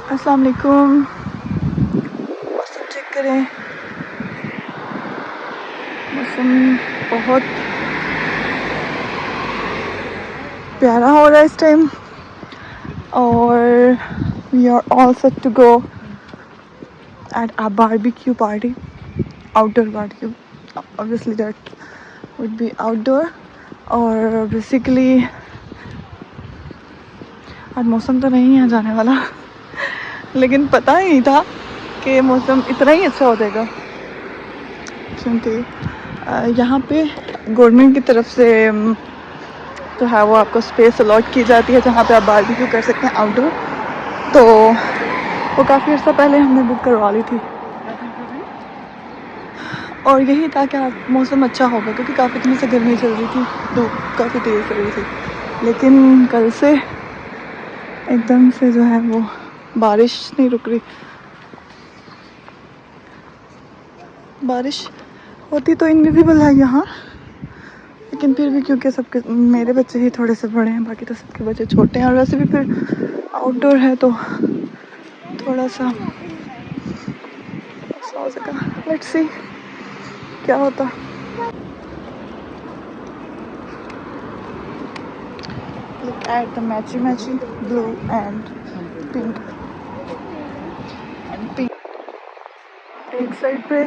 अस्सलाम वालेकुम। मौसम चेक करें, मौसम बहुत प्यारा हो रहा है इस टाइम और we are all set to go at a barbecue party, outdoor barbecue. Obviously that would be outdoor और बेसिकली आज मौसम तो नहीं है जाने वाला लेकिन पता ही नहीं था कि मौसम इतना ही अच्छा हो जाएगा, क्योंकि यहाँ पे गवर्नमेंट की तरफ से तो है वो आपको स्पेस अलॉट की जाती है जहाँ पे आप बारबेक्यू कर सकते हैं आउटडोर। तो वो काफ़ी अर्सा पहले हमने बुक करवा ली थी और यही था कि आज मौसम अच्छा होगा, क्योंकि काफ़ी दिनों से गर्मी चल रही थी, धूप काफ़ी तेज़ चल रही थी। लेकिन कल से एकदम से जो है वो बारिश नहीं रुक रही। बारिश होती तो इनविजिबल है यहाँ, लेकिन फिर भी क्योंकि सबके मेरे बच्चे ही थोड़े से बड़े हैं, बाकी तो सबके बच्चे छोटे हैं और वैसे भी फिर आउटडोर है तो थोड़ा सा हो सका। लेट्स सी क्या होता। Look at the matchy blue and pink and pink। एक साइड पे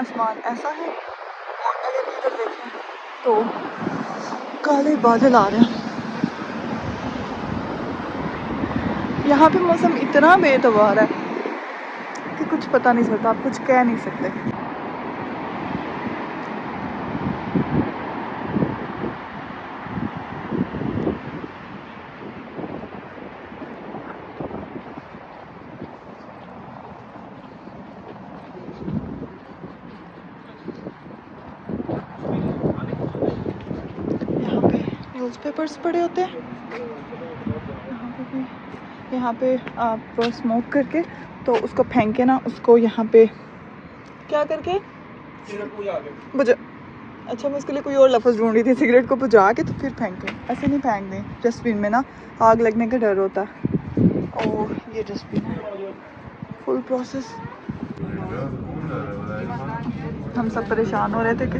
आसमान ऐसा है और अगर इधर देखें तो काले बादल आ रहे हैं। यहाँ पे मौसम इतना बेतबार है कि कुछ पता नहीं चलता, आप कुछ कह नहीं सकते। यहाँ पे न्यूज़पेपर्स पड़े होते हैं, यहाँ पे आप स्मोक करके तो उसको फेंके ना, उसको यहाँ पे क्या करके बुझा। अच्छा, मैं उसके लिए कोई और लफ्ज़ ढूंढ रही थी, सिगरेट को बुझा के तो फिर फेंके, ऐसे नहीं फेंक दें डस्टबिन में ना, आग लगने का डर होता है। और ये डस्टबिन है, फुल प्रोसेस। हम सब परेशान हो रहे थे कि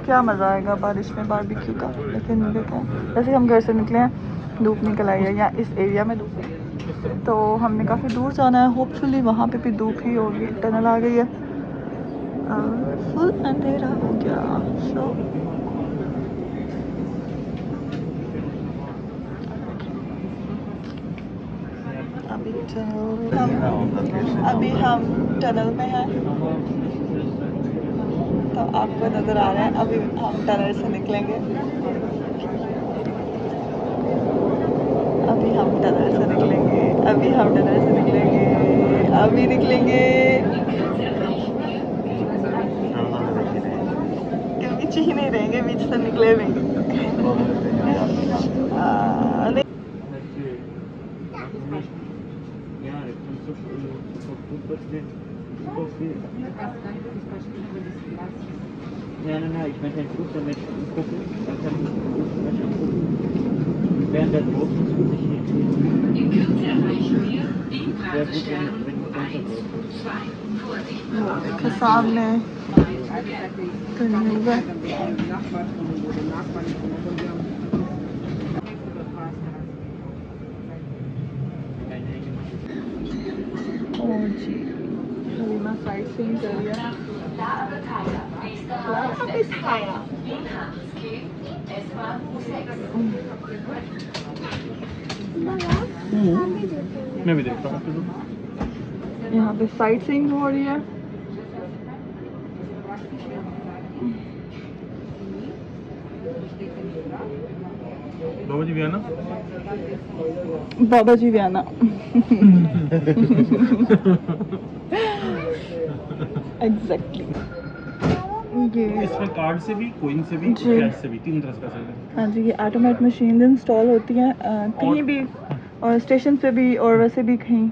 क्या मज़ा आएगा बारिश में बारबेक्यू का, लेकिन देखें जैसे हम घर से निकले हैं धूप निकल आई है, या इस एरिया में धूप है, तो हमने काफ़ी दूर जाना है, होपफुली वहाँ पे भी धूप ही होगी। टनल आ गई है, फुल अंधेरा हो गया। सो अभी हम टनल में हैं, तो आपको नज़र आ रहा है। अभी हम टनल से निकलेंगे, अभी हम टनल से निकलेंगे, अभी हम टनल से निकलेंगे, अभी निकलेंगे। बीच ही नहीं रहेंगे, बीच से निकले भी Ja, ich möchte ein Buch damit gucken, dann kann ich gucken. Während der Druck muss ich hier. In Kürze erreichen wir die Praxisstelle bei 1, 2, सामने साइड सीइंग कर रही है। मैं भी देखता हूँ। यहाँ पे साइड सीइंग हो रही है। बाबा जी भी आना। बाबा जी भी आना। एग्जैक्टली। ये इसमें कार्ड से भी, कोइन से भी, कैश से भी, 3 तरह से पैसे हैं। हाँ जी, ये ऑटोमेटिक मशीन इंस्टॉल होती हैं कहीं भी, और स्टेशन पे भी और वैसे भी कहीं।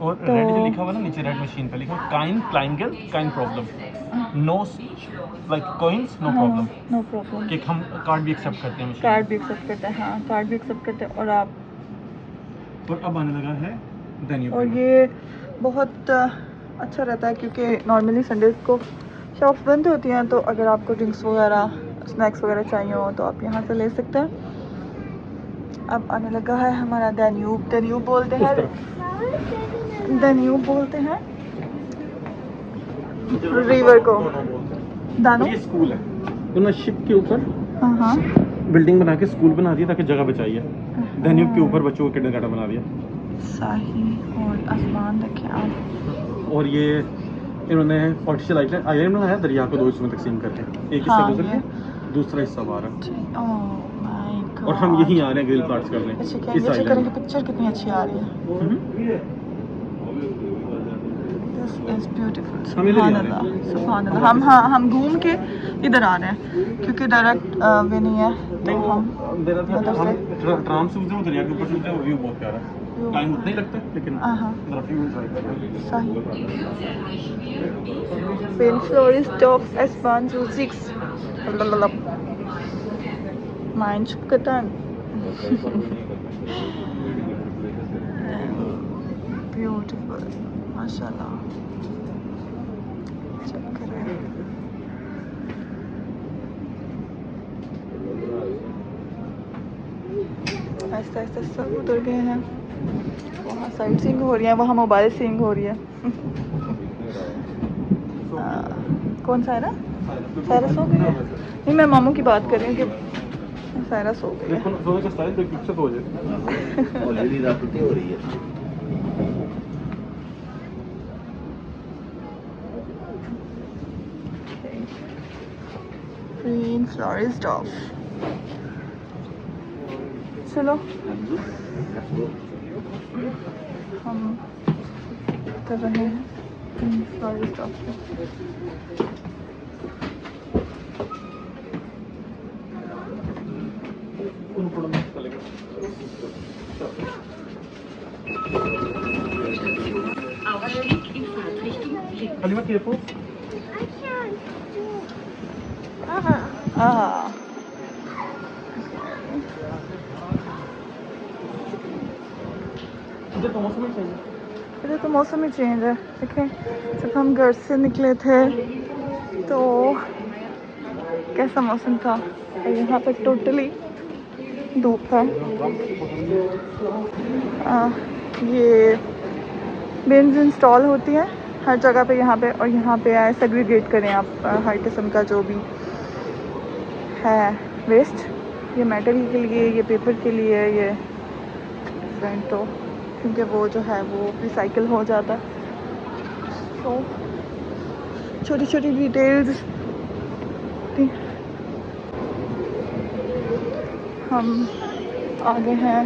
और तो रेड जो लिखा हुआ ना नीचे, रेड मशीन पे लिखा है काइन क्लाइंगल काइन प्रॉब्लम, no like coins no problem. No problem. कि हम कार्ड भी एक्सेप्ट करते हैं, कार्ड भी एक्सेप्ट करते हैं, हाँ कार्ड भी एक्सेप्ट करते हैं। और आप और अब आने लगा है दानियों और पे। ये बहुत अच्छा रहता है क्योंकि नॉर्मली संडेज को शॉप्स बंद होती हैं, तो अगर आपको ड्रिंक्स वगैरह स्नैक्स वगैरह चाहिए हो तो आप यहाँ से ले सकते हैं। अब आने लगा है हमारा दान्यूब। दान्यूब बोलते हैं, दान्यूब बोलते हैं रिवर को। दानो। ये स्कूल है, उन्होंने शिप के ऊपर हाँ हाँ, बिल्डिंग बना के स्कूल बना दिया ताकि जगह बचाई है। दानियों के ऊपर बच्चों को किंडरगार्टन बना दिया। शाही और आसमान देखें आप। और ये इन्होंने आर्टिफिशियल आइलैंड बनाया दरिया को 2 हिस्सों में तकसीम करके, एक हिस्सा हाँ, गुजर ये। के दूसरा हिस्सा बाहर है। Oh my God. और हम यहीं आ रहे हैं ग्रिल प्लांट्स करने ये इस चेक करें आइलैंड कि पिक्चर कितनी अच्छी आ रही है। This is beautiful. हम इधर ही सुभान आ रहे अल्लाह, हैं। सुभान अल्लाह। हम घूम के इधर आ रहे हैं क्योंकि डायरेक्ट वे नहीं है, तो हम मेरा था मतलब हम ट्राम से उतरे दरिया के ऊपर से उतरे, वो व्यू बहुत प्यारा है। टाइम उतना ही लगता है लेकिन हाँ। जरा व्यू एंजॉय कर रहे हैं। सही। पेन फ्लोरिस्ट ऑफ एस्पान जू 6 mein Schupkatan. Beautiful, माशाल्लाह। चेक करें। आहिस्ता आहिस्ता सब उतर गए हैं। वहाँ साइट सीइंग हो रही है, वहाँ मोबाइल सीइंग हो रही है। कौन सा है ना? सायरा सो गई है? नहीं, मैं मामू की बात कर रही हूँ कि सायरा सो गई है। देखो ना, सोने का स्टाइल देख के हो जाए। ऑलरेडी रात हो रही है। Green florist of. चलो हम कर रहे हैं ग्रीन फ्लोरिस्ट ऑफ पे। Halima, careful. हाँ, इधर तो मौसम ही चाहिए। इधर तो मौसम ही चेंज है। देखें, जब हम घर से निकले थे तो कैसा मौसम था, और यहाँ पर टोटली धूप है। ये बिन्स इंस्टॉल होती है हर जगह पे यहाँ पे, और यहाँ पे आए सेग्रीगेट करें आप हर किस्म का जो भी है वेस्ट। ये मेटल के लिए, ये पेपर के लिए, ये डिफरेंट, तो क्योंकि वो जो है वो रिसाइकिल हो जाता है। तो छोटी छोटी डिटेल्स हम आ गए हैं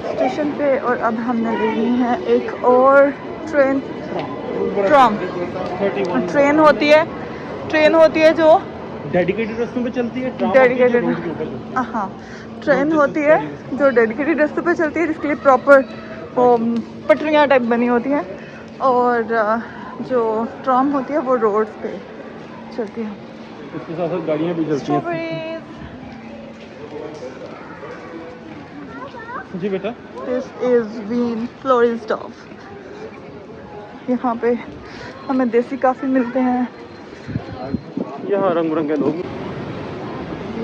स्टेशन पे, और अब हमने लेनी है एक और ट्रेन। ट्रेन होती है जो डेडिकेटेड रास्तों पे चलती है, डेडिकेटेड, रोड के ऊपर चलती है। हाँ, ट्रेन होती है जो डेडिकेटेड रास्तों पे चलती है, जिसके लिए प्रॉपर पटरियाँ टाइप बनी होती हैं, और जो ट्राम होती है वो रोड्स पे चलती है। इसके साथ साथ गाड़ियाँ भी चलती हैं। स्ट्रॉबेरीज। जी बेटा, दिस इज वीन फ्लोरिस्टॉफ। यहाँ पे हमें देसी काफ़ी मिलते हैं। यहाँ रंग बिरंगे लोग।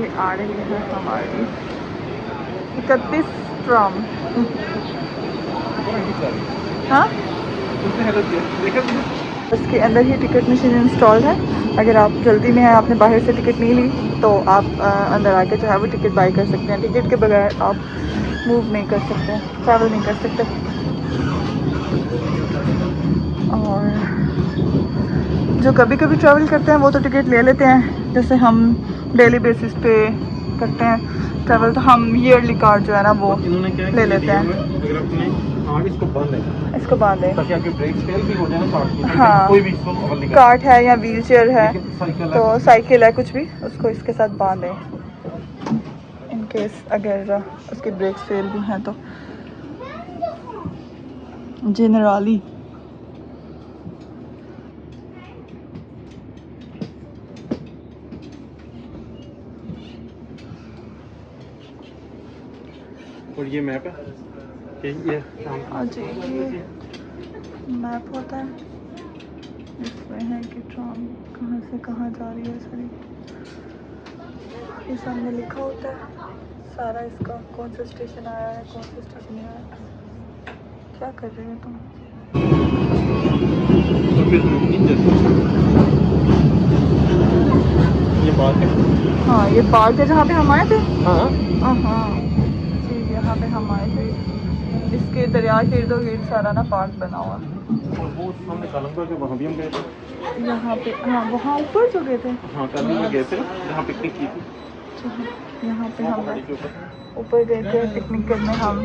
ये आ रही है हमारी 31 ट्राम। हाँ, इसके अंदर ही टिकट मशीन इंस्टॉल है। अगर आप जल्दी में हैं, आपने बाहर से टिकट नहीं ली, तो आप अंदर आके जो है वो टिकट बाई कर सकते हैं। टिकट के बगैर आप मूव नहीं कर सकते, ट्रैवल नहीं कर सकते। और जो कभी कभी ट्रैवल करते हैं वो तो टिकट ले लेते हैं, जैसे हम डेली बेसिस पे करते हैं ट्रैवल, तो हम ईयरली कार्ड जो है ना वो ले लेते हैं। इसको बंद है, इसको बांधे, ताकि आपके ब्रेक फेल भी हो जाए ना कार्ट की, हाँ, कोई भी इसको अवल नहीं कर कार्ट है या व्हील चेयर है, साइकिल तो साइकिल है, कुछ भी उसको इसके साथ बांधें इन केस अगर उसके ब्रेक फेल भी हैं तो। जनरली और ये मैप है। ये शाम और जी ये मैप होता है, इसमें है कि ट्राम कहाँ से कहाँ जा रही है सारी, ये सामने लिखा होता है सारा इसका, कौन सा स्टेशन आया है कौन सा स्टेशन नहीं आया। क्या कर रही हो तुम? ये बात है। हाँ ये पार्क है जहाँ पे हम आए थे। हाँ हाँ जी यहाँ पे हम आए थे, इसके दरिया के इर्द गिर्द सारा ना पार्क बना हुआ है। और वो सामने कालंगपुर के वहाँ भी हम गए थे। यहाँ पे हाँ वहाँ ऊपर जो गए थे। हाँ कल में गए थे जहाँ पिकनिक की थी। यहाँ पे हम पहाड़ी के ऊपर। ऊपर गए थे पिकनिक करने हम।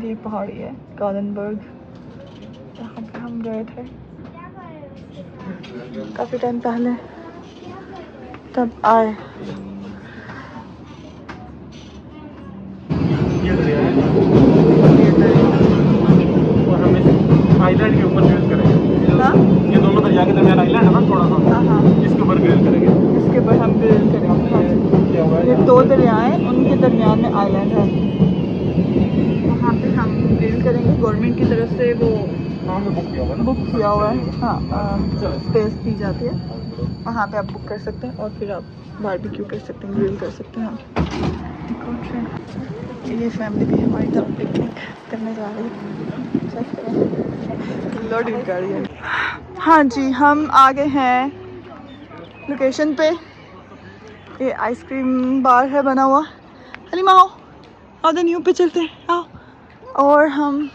ये पहाड़ी है कालनबर्ग, यहाँ पे हम गए थे काफ़ी टाइम पहले, तब आए। ये दरिया है और हम इस आइलैंड के ऊपर ग्रिल करेंगे। हाँ ये दोनों दरिया के दरमियान आइलैंड है ना थोड़ा सा, हाँ इसके ऊपर ग्रिल करेंगे। इसके ऊपर हम ग्रिल करेंगे। हाँ क्या हुआ है ये दो दरियाएं उनके दरमियान में आइलैंड है, वहाँ पे हम ग्रिल करेंगे। गवर्नमेंट की तरफ से वो हाँ में बुक किया हुआ है ना। बुक किया हुआ है। हाँ स्पेस दी जाती है, वहाँ पे आप बुक कर सकते हैं और फिर आप बारबेक्यू कर सकते हैं, ग्रिल कर सकते हैं। ये फैमिली भी हमारी तरफ पिकनिक करने जा रही है, चेक करें लोडेड गाड़ी है। हाँ जी हम आ गए हैं लोकेशन पे, ये आइसक्रीम बार है बना हुआ। हलीमा आओ, आओ न्यू पे चलते हैं आओ। और हम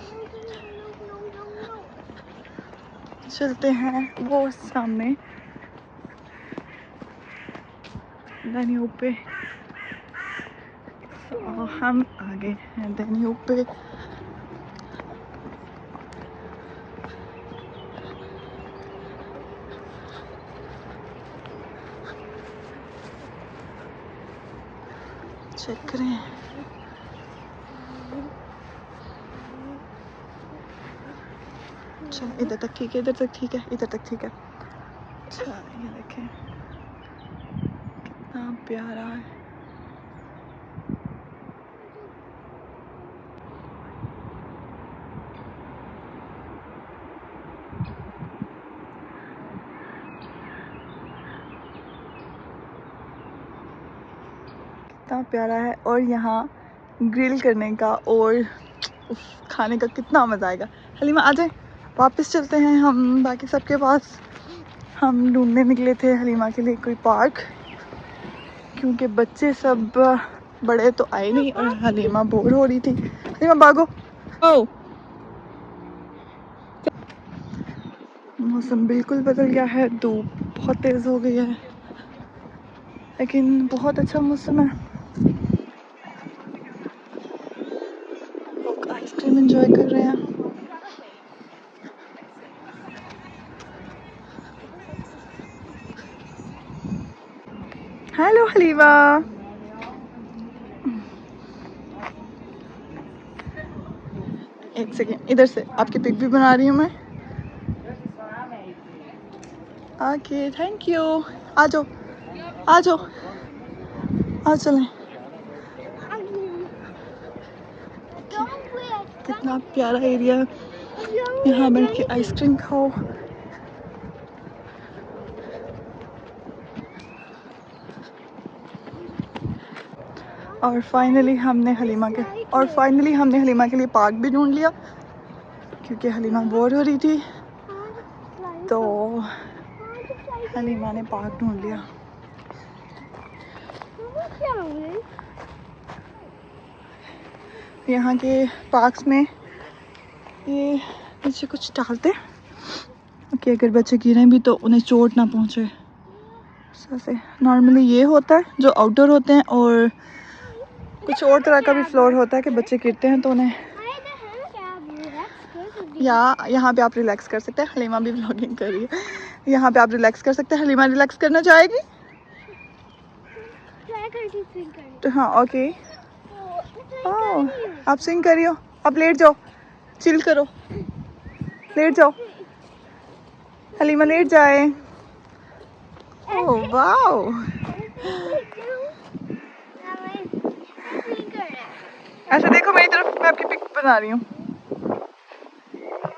चलते हैं वो सामने न्यू पे। हम आ गए हैं न्यू पे। चेक करें चल इधर तक ठीक है, इधर तक ठीक है, इधर तक ठीक है। अच्छा ये देखें कितना प्यारा है। कितना प्यारा है और यहाँ ग्रिल करने का और उफ, खाने का कितना मज़ा आएगा। हलीमा आ जाए, वापस चलते हैं हम बाकी सबके पास। हम ढूंढने निकले थे हलीमा के लिए कोई पार्क, क्योंकि बच्चे सब बड़े तो आए नहीं और हलीमा बोर हो रही थी। हलीमा भागो। ओ मौसम बिल्कुल बदल गया है, धूप बहुत तेज़ हो गई है, लेकिन बहुत अच्छा मौसम है। लोग आइसक्रीम एंजॉय कर रहे हैं। हेलो हलीमा, एक सेकेंड इधर से आपकी पिक भी बना रही हूँ मैं। ओके थैंक यू, आ जाओ आ जाओ आ चलें। कितना प्यारा एरिया है, यहाँ बैठ के आइसक्रीम खाओ। और फाइनली हमने हलीमा के लिए पार्क भी ढूंढ लिया, क्योंकि हलीमा बोर हो रही थी तो हलीमा ने पार्क ढूंढ लिया। यहाँ के पार्क्स में ये नीचे कुछ डालते कि अगर बच्चे गिरे भी तो उन्हें चोट ना पहुँचे। ऐसे नॉर्मली ये होता है जो आउटडोर होते हैं, और कुछ और तरह का भी फ्लोर होता है कि बच्चे गिरते हैं तो उन्हें यहाँ पे आप रिलैक्स कर सकते हैं। हलीमा भी व्लॉगिंग कर रही है, यहाँ पे आप रिलैक्स कर सकते हैं। हलीमा रिलैक्स करना चाहेगी तो हाँ ओके। ओह आप स्विंग करियो, आप लेट जाओ, चिल करो, लेट जाओ। हलीमा लेट जाए। ओह वाओ, ऐसे देखो मेरी तरफ, बना रही हूँ।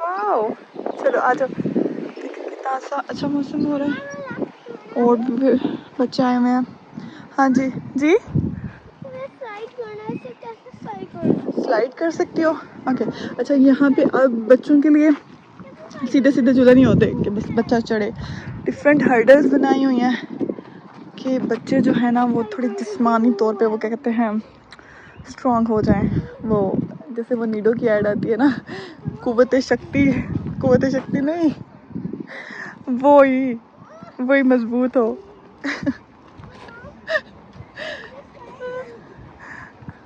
वाओ, चलो आ जाओ। देखो कितना अच्छा मौसम हो रहा है और भी बच्चे आए हुए हैं। हाँ जी जी, स्लाइड कर सकती हो। ओके अच्छा, यहाँ पे अब बच्चों के लिए सीधे सीधे झूले नहीं होते कि बस बच्चा चढ़े। डिफरेंट हर्डल्स बनाई हुई हैं कि बच्चे जो है ना वो थोड़ी जिस्मानी तौर पे वो क्या कहते हैं स्ट्रॉन्ग हो जाएं। वो जैसे वो नीडो की ऐड आती है ना, कुव्वत शक्ति नहीं, वही मजबूत हो।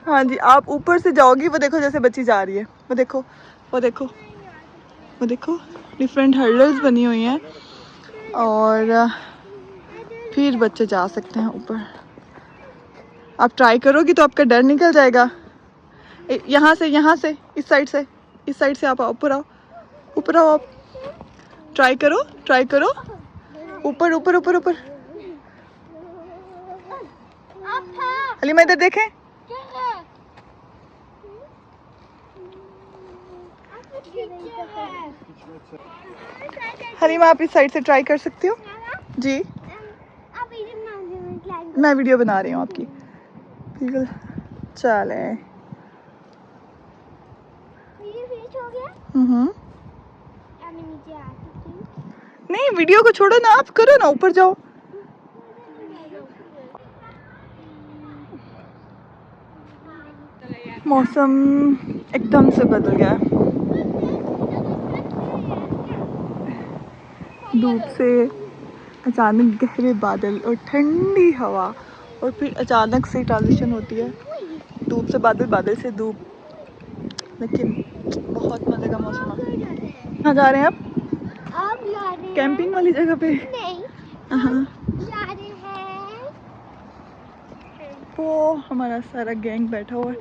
हाँ जी, आप ऊपर से जाओगी, वो देखो जैसे बच्ची जा रही है, वो देखो डिफरेंट हर्डल्स बनी हुई हैं और फिर बच्चे जा सकते हैं ऊपर। आप ट्राई करोगी तो आपका डर निकल जाएगा। यहाँ से इस साइड से आप ऊपर आओ आप। ट्राई करो ऊपर। हलीमा इधर देखें। हलीमा आप इस साइड से ट्राई कर सकती हो जी। मैं वीडियो बना रही हूँ आपकी, बिल्कुल। चले नहीं, वीडियो को छोड़ो ना, आप करो ना, ऊपर जाओ। मौसम एकदम से बदल गया, धूप से अचानक गहरे बादल और ठंडी हवा, और फिर अचानक से ट्रांजिशन होती है धूप से बादल, बादल से धूप। लेकिन बहुत मजे का मौसम है। कहाँ जा रहे हैं आप? कैंपिंग वाली जगह पे? हाँ, वो हमारा सारा गैंग बैठा हुआ है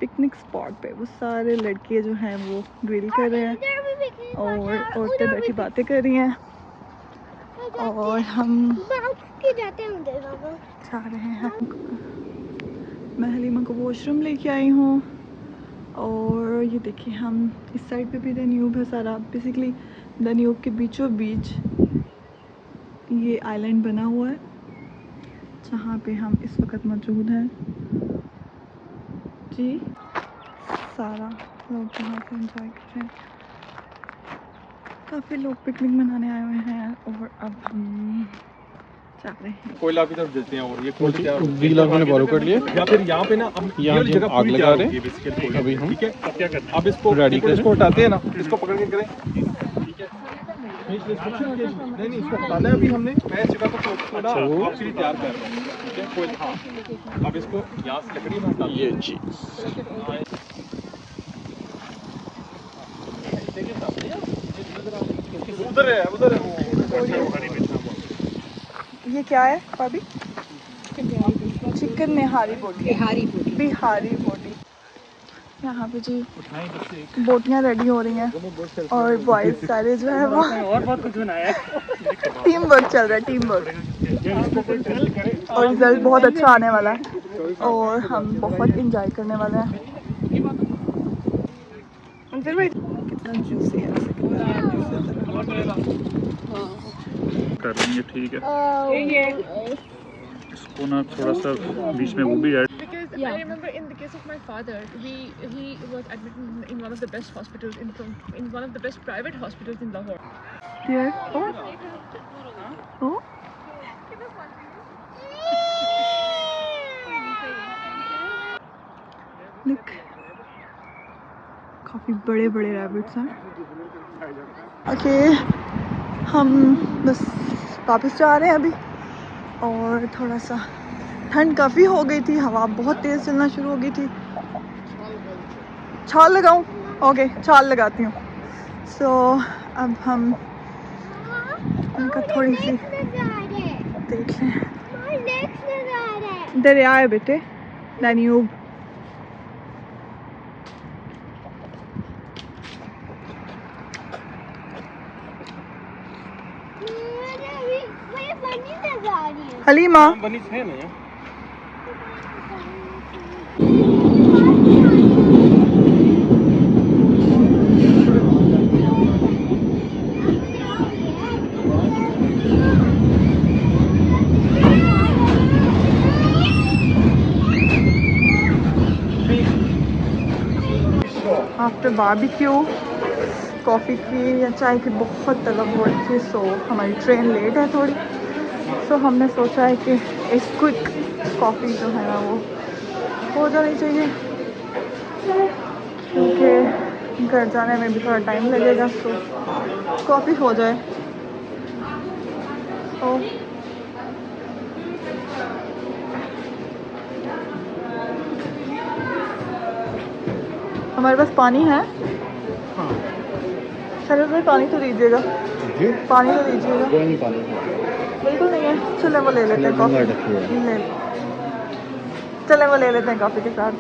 पिकनिक स्पॉट पे। वो सारे लड़के जो हैं वो ग्रिल कर रहे हैं और औरतें बैठी बातें कर रही हैं और हम जा रहे हैं। मैं हलीमा को वॉशरूम लेके आई हूँ और ये देखिए हम इस साइड पे भी दन्यूब है सारा। बेसिकली दन्यूब के बीचों बीच ये आइलैंड बना हुआ है जहाँ पे हम इस वक्त मौजूद हैं जी। सारा लोग यहाँ पे एंजॉय कर रहे हैं, काफ़ी लोग पिकनिक मनाने आए हुए हैं और अब हम जा रहे हैं। कोयला की तरफ देते हैं और ये कोयला क्या व्हील आपने फॉलो कर लिए या फिर यहाँ पे ना हम यहाँ जगह आग लगा रहे हैं बेसिकली। अभी हम ठीक है, अब क्या करते हैं, अब इसको रेडी करें, इसको हटाते हैं ना, इसको पकड़ के करें, ठीक है। नहीं इसको हटाना है अभी हमने। मैं इस जगह को थोड़ा आपके लिए तैयार कर रहा हूँ, ठीक है। कोई हाँ, अब इसको यहाँ से लकड़ी में हटा ये चीज। उधर है ये क्या है भाभी? चिकन निहारी बोटी, बिहारी बोटी। यहाँ पे जी बोटियाँ रेडी हो रही हैं और बॉयज सारे जो है वो और बहुत कुछ बनाया है। टीम वर्क चल रहा है, टीम वर्क, और रिजल्ट बहुत अच्छा आने वाला है और हम बहुत इंजॉय करने वाले हैं। कितना जूसी है, कर लेंगे, ठीक है। इसको ना थोड़ा सा बीच में वो भी add. Because I remember in the case of my father, he was admitted in one of the best hospitals in one of the best private hospitals in Lahore. Here. Oh. Look, काफी बड़े बड़े rabbits हैं। Okay, हम बस वापस जा रहे हैं अभी और थोड़ा सा ठंड काफ़ी हो गई थी, हवा बहुत तेज़ चलना शुरू हो गई थी। छाल लगाऊं? ओके, छाल लगाती हूँ। सो अब हम उनका थोड़ी सी देख लें। दरिया है बेटे, दानियूब। हलीमा बनी है ना आफ्टर बारबेक्यू कॉफ़ी की या चाय की बहुत तलब हो रही थी, सो हमारी ट्रेन लेट है थोड़ी, सो हमने सोचा है कि एक क्विक कॉफ़ी जो है ना वो हो जानी चाहिए, क्योंकि घर जाने में भी थोड़ा टाइम लगेगा, सो कॉफ़ी हो जाए। तो हमारे पास पानी है, शरद भाई पानी तो दीजिएगा, पानी तो दीजिएगा। बिल्कुल नहीं है, चले वो ले लेते हैं कॉफ़ी, ले चले वो ले लेते हैं कॉफ़ी के साथ।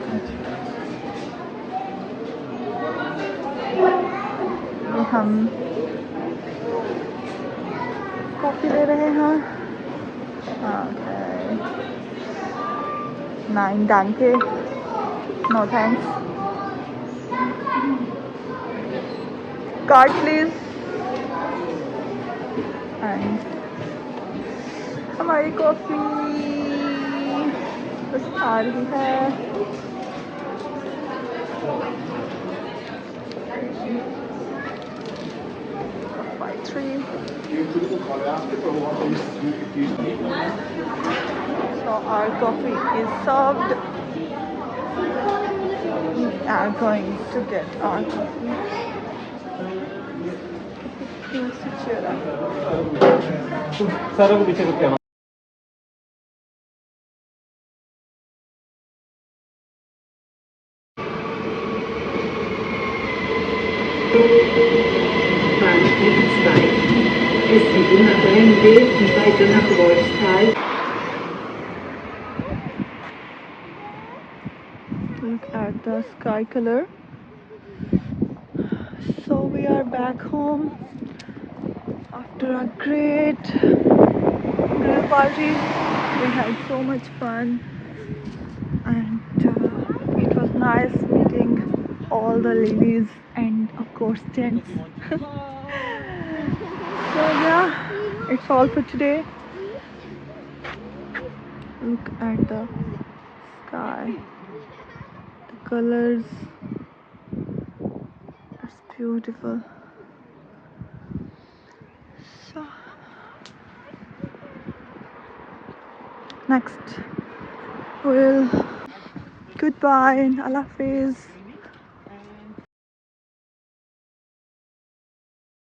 ये हम कॉफ़ी ले रहे हैं। Nein, danke. No thanks. Card please. And हमारी कॉफ़ी बस आ रही है। 5-3. So our coffee is served. We are going to get our coffee. सारा को पीछे करके आना। Es geht nach Rennweg und weiter nach Wolfstal. Look at the sky color. So we are back home after a great grill party. We had so much fun, and it was nice meeting all the ladies and of course gents. So yeah, it's all for today. Look at the sky, the colors, it's beautiful. So next we'll goodbye and Allah Hafiz.